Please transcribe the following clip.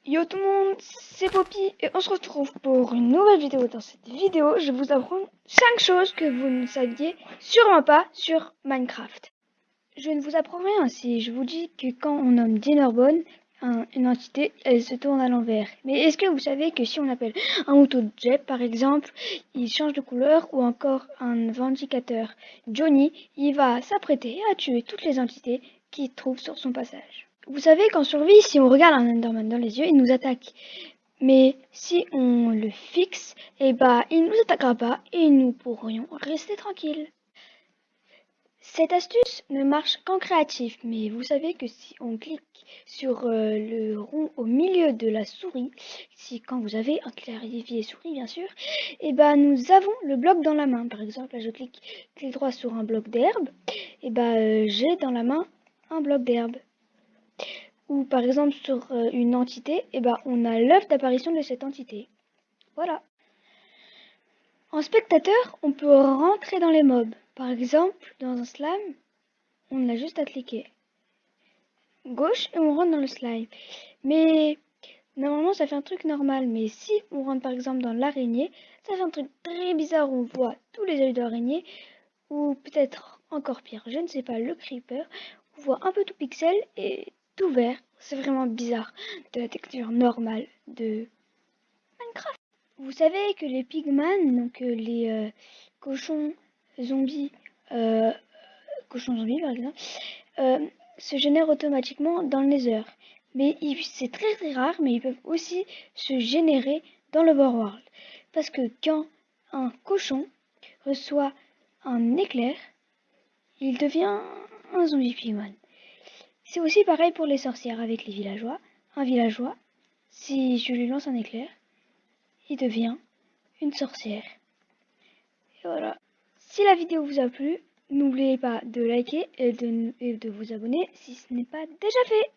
Yo tout le monde, c'est Poppy et on se retrouve pour une nouvelle vidéo. Dans cette vidéo, je vais vous apprendre 5 choses que vous ne saviez sûrement pas sur Minecraft. Je ne vous apprends rien si je vous dis que quand on nomme Dinnerbone, une entité, elle se tourne à l'envers. Mais est-ce que vous savez que si on appelle un mouton Jeb par exemple, il change de couleur, ou encore un vindicateur Johnny, il va s'apprêter à tuer toutes les entités qu'il trouve sur son passage. Vous savez qu'en survie, si on regarde un Enderman dans les yeux, il nous attaque. Mais si on le fixe, il ne nous attaquera pas et nous pourrions rester tranquilles. Cette astuce ne marche qu'en créatif, mais vous savez que si on clique sur le rond au milieu de la souris, quand vous avez un clavier souris bien sûr, nous avons le bloc dans la main. Par exemple, là je clique droit sur un bloc d'herbe, j'ai dans la main un bloc d'herbe. Ou par exemple sur une entité, on a l'œuf d'apparition de cette entité. Voilà. En spectateur, on peut rentrer dans les mobs. Par exemple, dans un slime, on a juste à cliquer gauche et on rentre dans le slime. Mais normalement, ça fait un truc normal. Mais si on rentre par exemple dans l'araignée, ça fait un truc très bizarre. On voit tous les yeux d'araignée. Ou peut-être encore pire, je ne sais pas, le creeper. On voit un peu tout pixel et tout vert. C'est vraiment bizarre de la texture normale de Minecraft. Vous savez que les pigman, donc les cochons zombies, euh, cochons zombies par exemple, se génèrent automatiquement dans le Nether. Mais c'est très très rare, mais ils peuvent aussi se générer dans l'Overworld. Parce que quand un cochon reçoit un éclair, il devient un zombie pigman. C'est aussi pareil pour les sorcières avec les villageois. Un villageois, si je lui lance un éclair, il devient une sorcière. Et voilà. Si la vidéo vous a plu, n'oubliez pas de liker et de vous abonner si ce n'est pas déjà fait.